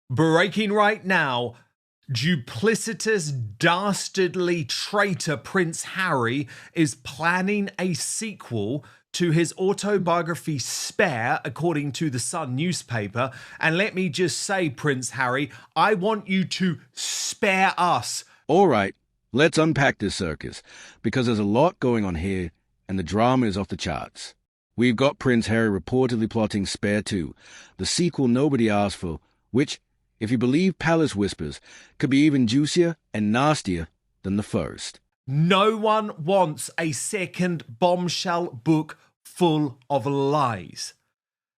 Breaking right now, duplicitous, dastardly traitor Prince Harry is planning a sequel to his autobiography Spare, according to the Sun newspaper. And let me just say, Prince Harry, I want you to spare us. All right, let's unpack this circus, because there's a lot going on here, and the drama is off the charts. We've got Prince Harry reportedly plotting Spare 2, the sequel nobody asked for, which, if you believe Palace Whispers, could be even juicier and nastier than the first. No one wants a second bombshell book full of lies.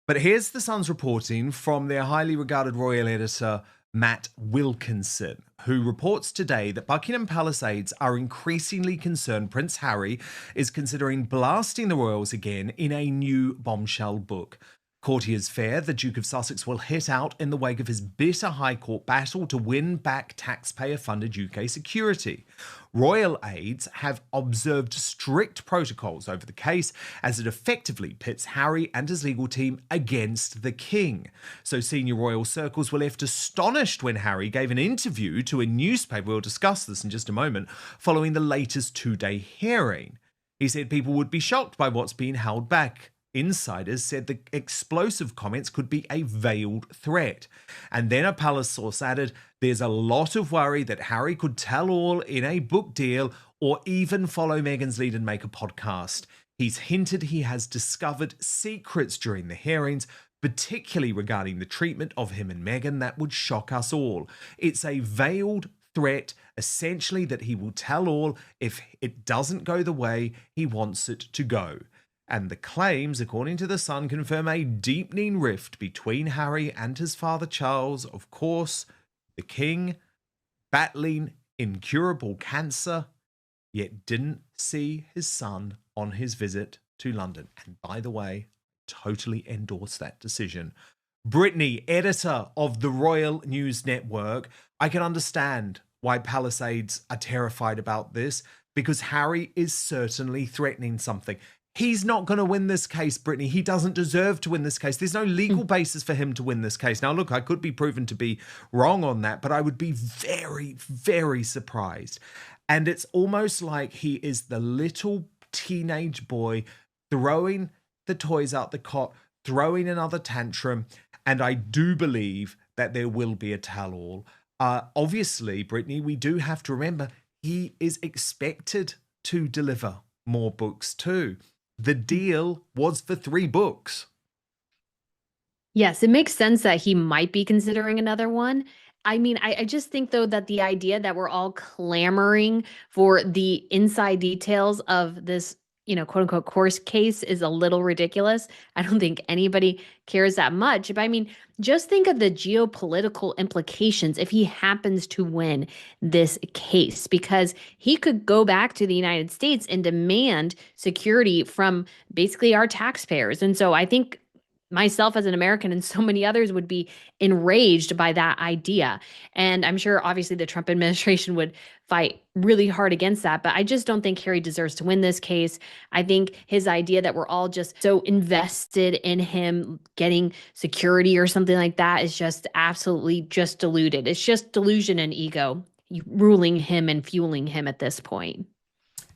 But here's the Sun's reporting from their highly regarded royal editor, Matt Wilkinson, who reports today that Buckingham Palace aides are increasingly concerned Prince Harry is considering blasting the royals again in a new bombshell book. Courtiers fear the Duke of Sussex will hit out in the wake of his bitter High Court battle to win back taxpayer-funded UK security. Royal aides have observed strict protocols over the case as it effectively pits Harry and his legal team against the King. So senior royal circles were left astonished when Harry gave an interview to a newspaper, we'll discuss this in just a moment, following the latest two-day hearing. He said people would be shocked by what's being held back. Insiders said the explosive comments could be a veiled threat. And then a palace source added, there's a lot of worry that Harry could tell all in a book deal or even follow Meghan's lead and make a podcast. He's hinted he has discovered secrets during the hearings, particularly regarding the treatment of him and Meghan, that would shock us all. It's a veiled threat, essentially that he will tell all if it doesn't go the way he wants it to go. And the claims, according to The Sun, confirm a deepening rift between Harry and his father Charles, of course, the King, battling incurable cancer, yet didn't see his son on his visit to London. And by the way, totally endorse that decision. Brittany, editor of the Royal News Network, I can understand why Palace aides are terrified about this, because Harry is certainly threatening something. He's not going to win this case, Brittany. He doesn't deserve to win this case. There's no legal basis for him to win this case. Now, look, I could be proven to be wrong on that, but I would be very, very surprised. And it's almost like he is the little teenage boy throwing the toys out the cot, throwing another tantrum. And I do believe that there will be a tell-all. Obviously, Brittany, we do have to remember he is expected to deliver more books too. The deal was for 3 books. Yes, it makes sense that he might be considering another one. I mean, I just think, though, that the idea that we're all clamoring for the inside details of this, quote unquote, course case is a little ridiculous. I don't think anybody cares that much. But I mean, just think of the geopolitical implications if he happens to win this case, because he could go back to the United States and demand security from basically our taxpayers. And so I think myself as an American and so many others would be enraged by that idea. And I'm sure obviously the Trump administration would fight really hard against that. But I just don't think Harry deserves to win this case. I think his idea that we're all just so invested in him getting security or something like that is just absolutely just deluded. It's just delusion and ego ruling him and fueling him at this point.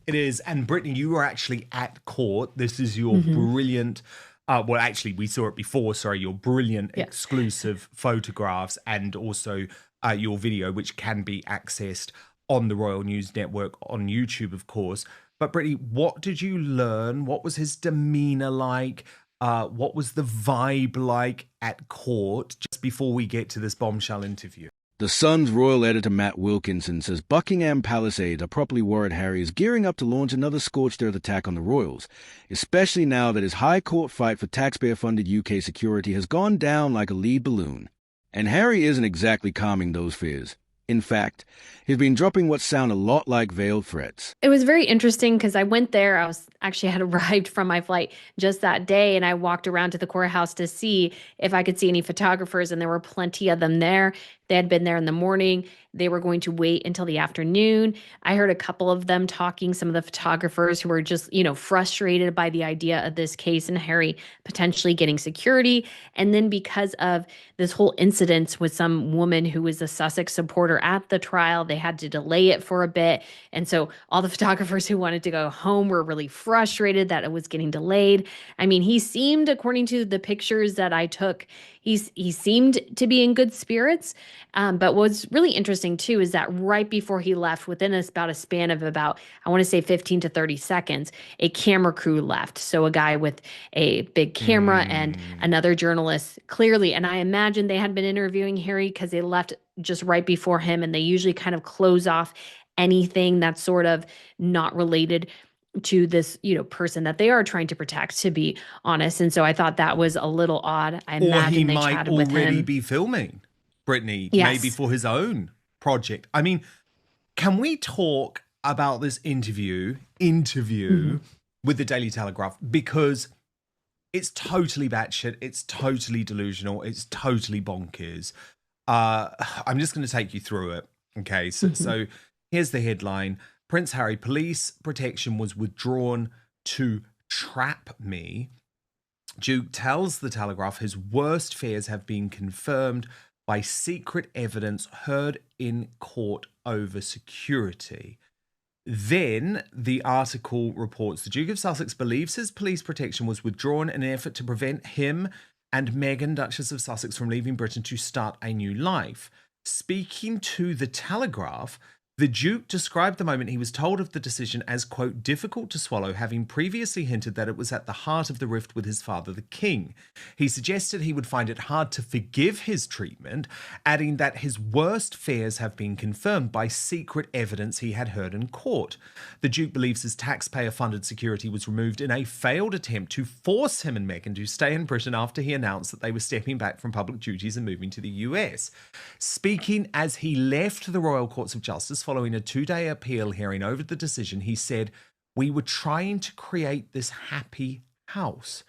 It is. And Brittany, you were actually at court. This is your brilliant... well, actually, we saw it before. Sorry, your brilliant exclusive photographs and also your video, which can be accessed on the Royal News Network on YouTube, of course. But Brittany, what did you learn? What was his demeanor like? What was the vibe like at court just before we get to this bombshell interview? The Sun's royal editor Matt Wilkinson says Buckingham Palace aides are properly worried Harry is gearing up to launch another scorched earth attack on the royals, especially now that his High Court fight for taxpayer-funded UK security has gone down like a lead balloon. And Harry isn't exactly calming those fears. In fact, he's been dropping what sound a lot like veiled threats. It was very interesting because I went there. I had arrived from my flight just that day, and I walked around to the courthouse to see if I could see any photographers, and there were plenty of them there. They had been there in the morning. They were going to wait until the afternoon. I heard a couple of them talking, some of the photographers who were just, frustrated by the idea of this case and Harry potentially getting security. And then because of this whole incident with some woman who was a Sussex supporter at the trial, they had to delay it for a bit. And so all the photographers who wanted to go home were really frustrated that it was getting delayed. I mean, he seemed, according to the pictures that I took, he seemed to be in good spirits. But what's really interesting too is that right before he left, within about a span of about, I want to say 15 to 30 seconds, a camera crew left. So a guy with a big camera and another journalist, clearly. And I imagine they had been interviewing Harry because they left just right before him, and they usually kind of close off anything that's sort of not related to this, person that they are trying to protect, to be honest. And so I thought that was a little odd. I imagine they chatted with him. Or he might already be filming, Brittany, Yes. maybe for his own project. I mean, can we talk about this interview with the Daily Telegraph? Because it's totally batshit, it's totally delusional, it's totally bonkers. I'm just going to take you through it. Okay, so here's the headline. Prince Harry, police protection was withdrawn to trap me. Duke tells the Telegraph his worst fears have been confirmed by secret evidence heard in court over security. Then the article reports the Duke of Sussex believes his police protection was withdrawn in an effort to prevent him and Meghan, Duchess of Sussex, from leaving Britain to start a new life. Speaking to the Telegraph, the Duke described the moment he was told of the decision as, quote, difficult to swallow, having previously hinted that it was at the heart of the rift with his father, the King. He suggested he would find it hard to forgive his treatment, adding that his worst fears have been confirmed by secret evidence he had heard in court. The Duke believes his taxpayer-funded security was removed in a failed attempt to force him and Meghan to stay in Britain after he announced that they were stepping back from public duties and moving to the US. Speaking as he left the Royal Courts of Justice following a 2-day appeal hearing over the decision, he said, "We were trying to create this happy house."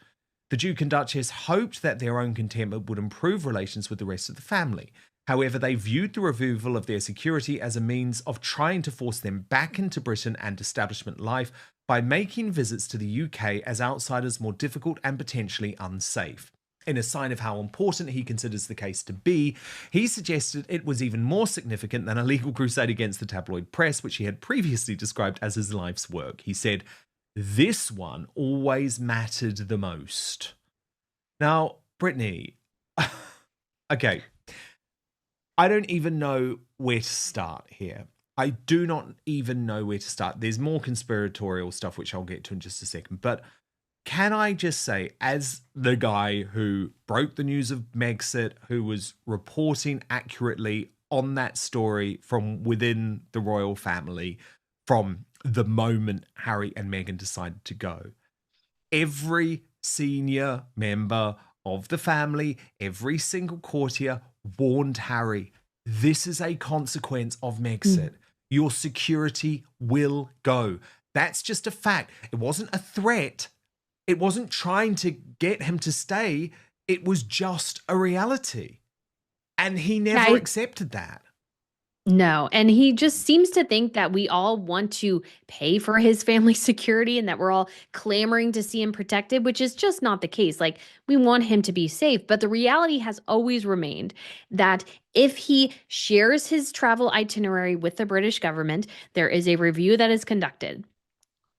The Duke and Duchess hoped that their own contentment would improve relations with the rest of the family. However, they viewed the removal of their security as a means of trying to force them back into Britain and establishment life by making visits to the UK as outsiders more difficult and potentially unsafe. In a sign of how important he considers the case to be, he suggested it was even more significant than a legal crusade against the tabloid press, which he had previously described as his life's work. He said, "This one always mattered the most." Now, Brittany, okay, I don't even know where to start here. I do not even know where to start. There's more conspiratorial stuff, which I'll get to in just a second, but can I just say, as the guy who broke the news of Megxit, who was reporting accurately on that story from within the royal family, from the moment Harry and Meghan decided to go, every senior member of the family, every single courtier warned Harry, this is a consequence of Megxit. Your security will go. That's just a fact. It wasn't a threat. It wasn't trying to get him to stay. It was just a reality. And he never accepted that. No, and he just seems to think that we all want to pay for his family's security and that we're all clamoring to see him protected, which is just not the case. Like, we want him to be safe, but the reality has always remained that if he shares his travel itinerary with the British government, there is a review that is conducted.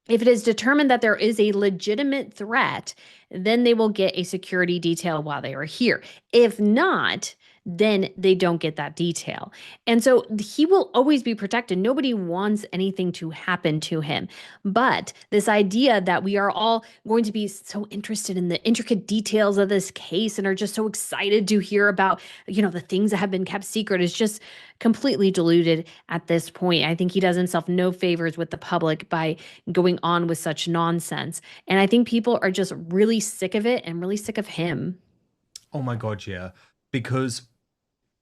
If it is determined that there is a legitimate threat, then they will get a security detail while they are here. If not, then they don't get that detail. And so he will always be protected. Nobody wants anything to happen to him. But this idea that we are all going to be so interested in the intricate details of this case and are just so excited to hear about, the things that have been kept secret is just completely deluded at this point. I think he does himself no favors with the public by going on with such nonsense. And I think people are just really sick of it and really sick of him. Oh my God, yeah. Because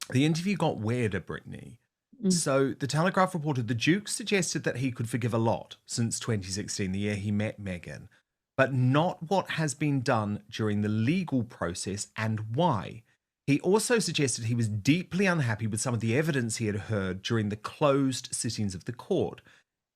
the interview got weirder, Brittany. So the Telegraph reported the Duke suggested that he could forgive a lot since 2016, the year he met Meghan, but not what has been done during the legal process and why. He also suggested he was deeply unhappy with some of the evidence he had heard during the closed sittings of the court.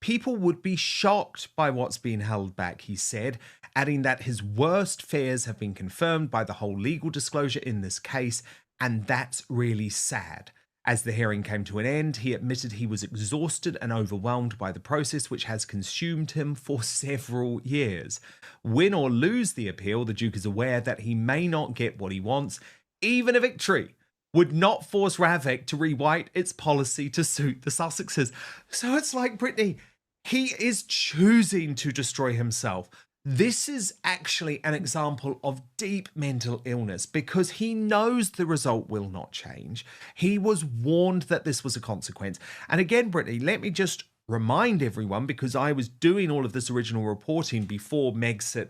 People would be shocked by what's been held back, he said, adding that his worst fears have been confirmed by the whole legal disclosure in this case, and that's really sad. As the hearing came to an end, he admitted he was exhausted and overwhelmed by the process, which has consumed him for several years. Win or lose the appeal, the Duke is aware that he may not get what he wants. Even a victory would not force Ravik to rewrite its policy to suit the Sussexes. So it's like, Brittany, he is choosing to destroy himself. This is actually an example of deep mental illness because he knows the result will not change. He was warned that this was a consequence. And again, Brittany, let me just remind everyone, because I was doing all of this original reporting before Megxit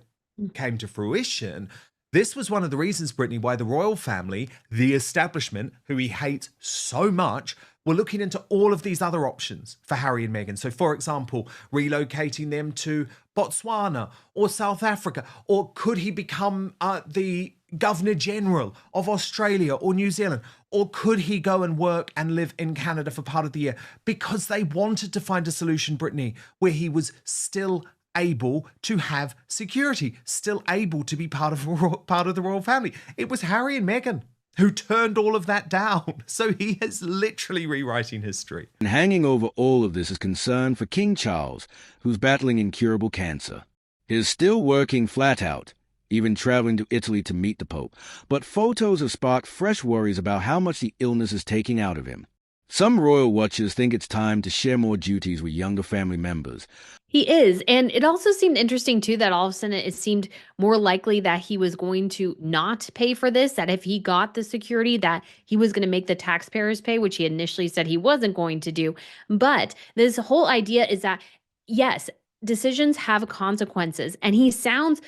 came to fruition. This was one of the reasons, Brittany, why the royal family, the establishment, who he hates so much, were looking into all of these other options for Harry and Meghan. So, for example, relocating them to Botswana or South Africa, or could he become the Governor General of Australia or New Zealand, or could he go and work and live in Canada for part of the year? Because they wanted to find a solution, Brittany, where he was still able to have security, still able to be part of the royal family. It was Harry and Meghan who turned all of that down. So he is literally rewriting history. And hanging over all of this is concern for King Charles, who's battling incurable cancer. He's still working flat out, even traveling to Italy to meet the Pope. But photos have sparked fresh worries about how much the illness is taking out of him. Some royal watchers think it's time to share more duties with younger family members. He is. And it also seemed interesting, too, that all of a sudden it seemed more likely that he was going to not pay for this, that if he got the security, that he was going to make the taxpayers pay, which he initially said he wasn't going to do. But this whole idea is that, yes, decisions have consequences. And he sounds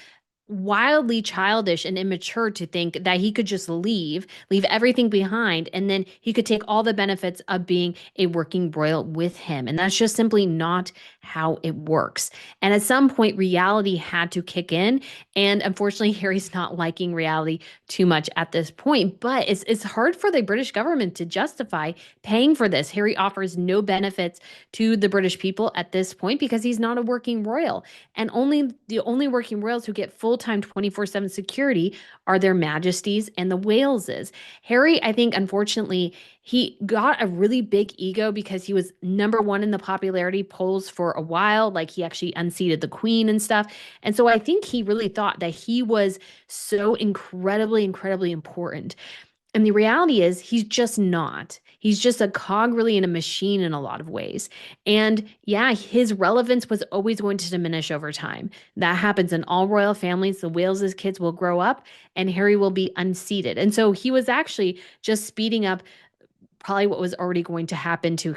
wildly childish and immature to think that he could just leave everything behind, and then he could take all the benefits of being a working royal with him. And that's just simply not how it works. And at some point, reality had to kick in. And unfortunately, Harry's not liking reality too much at this point. But it's hard for the British government to justify paying for this. Harry offers no benefits to the British people at this point because he's not a working royal. And the only working royals who get full-time 24/7 security are their majesties and the Waleses. Harry, I think, unfortunately, he got a really big ego because he was number one in the popularity polls for a while. Like, he actually unseated the Queen and stuff. And so I think he really thought that he was so incredibly, incredibly important. And the reality is he's just not. He's just a cog really in a machine in a lot of ways. And yeah, his relevance was always going to diminish over time. That happens in all royal families. The Wales's kids will grow up and Harry will be unseated. And so he was actually just speeding up probably what was already going to happen to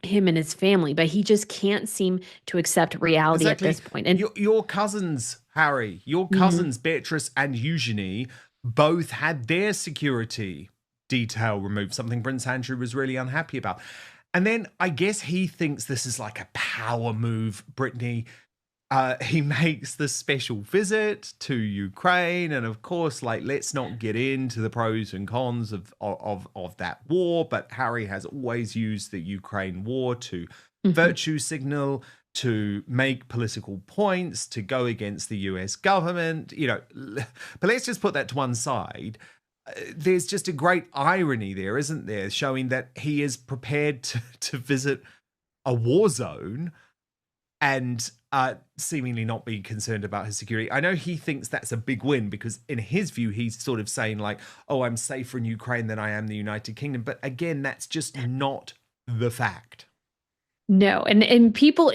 him and his family, but he just can't seem to accept reality at this point. And your cousins, Harry, your cousins, Beatrice and Eugenie, both had their security detail removed, something Prince Andrew was really unhappy about. And then I guess he thinks this is like a power move, Brittany. He makes this special visit to Ukraine. And of course, like, let's not get into the pros and cons of that war. But Harry has always used the Ukraine war to virtue signal, to make political points, to go against the US government, but let's just put that to one side. There's just a great irony there, isn't there? Showing that he is prepared to visit a war zone and seemingly not be concerned about his security. I know he thinks that's a big win because in his view, he's sort of saying like, oh, I'm safer in Ukraine than I am the United Kingdom. But again, that's just not the fact. No, and people,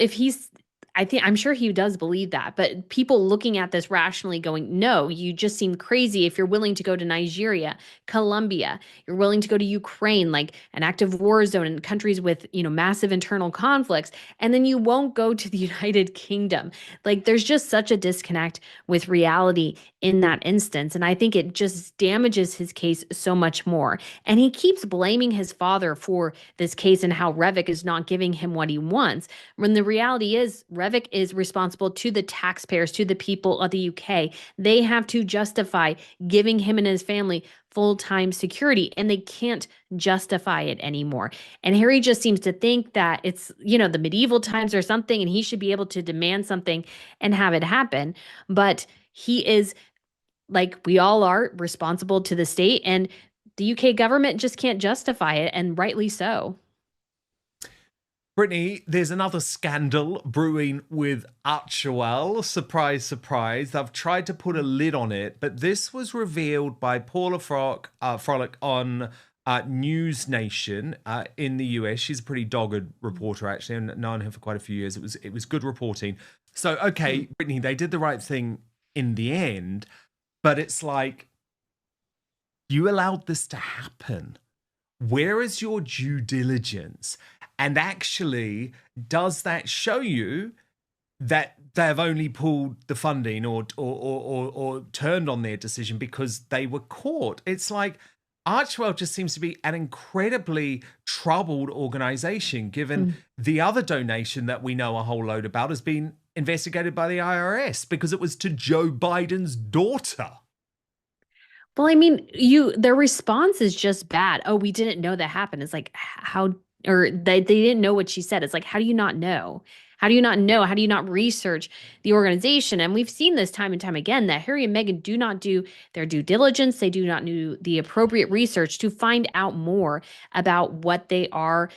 I'm sure he does believe that, but people looking at this rationally going, no, you just seem crazy if you're willing to go to Nigeria, Colombia, you're willing to go to Ukraine, like an active war zone in countries with, massive internal conflicts, and then you won't go to the United Kingdom. Like, there's just such a disconnect with reality in that instance. And I think it just damages his case so much more. And he keeps blaming his father for this case and how Ravik is not giving him what he wants, when the reality is Ravik is responsible to the taxpayers, to the people of the UK. They have to justify giving him and his family full-time security, and they can't justify it anymore. And Harry just seems to think that it's, the medieval times or something, and he should be able to demand something and have it happen. But he is, like we all are, responsible to the state, and the UK government just can't justify it, and rightly so. Brittany, there's another scandal brewing with Archewell. Surprise, surprise. I've tried to put a lid on it, but this was revealed by Paula Frolic on News Nation in the US. She's a pretty dogged reporter, actually, and known her for quite a few years. It was good reporting. So, okay, Brittany, they did the right thing in the end, but it's like, you allowed this to happen. Where is your due diligence? And actually, does that show you that they've only pulled the funding or turned on their decision because they were caught? It's like Archewell just seems to be an incredibly troubled organization, given the other donation that we know a whole load about has been investigated by the IRS because it was to Joe Biden's daughter. Well, I mean, their response is just bad. Oh, we didn't know that happened. It's like, how, or they didn't know what she said. It's like, how do you not know? How do you not know? How do you not research the organization? And we've seen this time and time again that Harry and Meghan do not do their due diligence. They do not do the appropriate research to find out more about what they are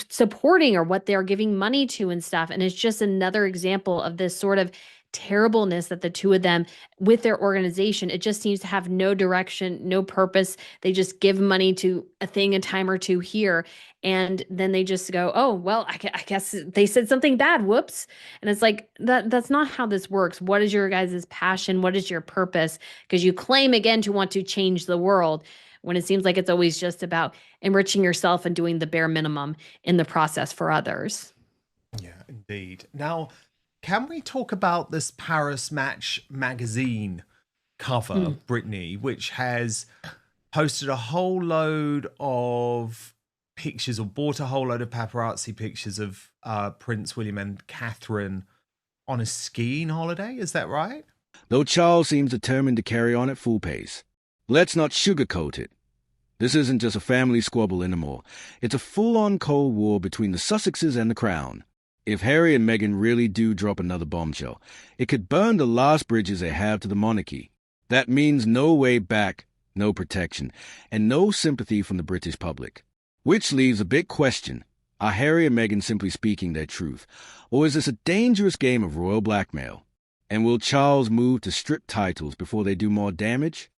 supporting or what they're giving money to and stuff. And it's just another example of this sort of terribleness that the two of them with their organization, it just seems to have no direction, no purpose. They just give money to a thing a time or two here, and then they just go, oh, well, I guess they said something bad, whoops. And it's like, that's not how this works. What is your guys' passion? What is your purpose? Because you claim again to want to change the world when it seems like it's always just about enriching yourself and doing the bare minimum in the process for others. Yeah, indeed. Now, can we talk about this Paris Match magazine cover, Brittany, which has posted a whole load of pictures, or bought a whole load of paparazzi pictures of Prince William and Catherine on a skiing holiday? Is that right? Though Charles seems determined to carry on at full pace. Let's not sugarcoat it. This isn't just a family squabble anymore. It's a full-on Cold War between the Sussexes and the Crown. If Harry and Meghan really do drop another bombshell, it could burn the last bridges they have to the monarchy. That means no way back, no protection, and no sympathy from the British public. Which leaves a big question. Are Harry and Meghan simply speaking their truth, or is this a dangerous game of royal blackmail? And will Charles move to strip titles before they do more damage?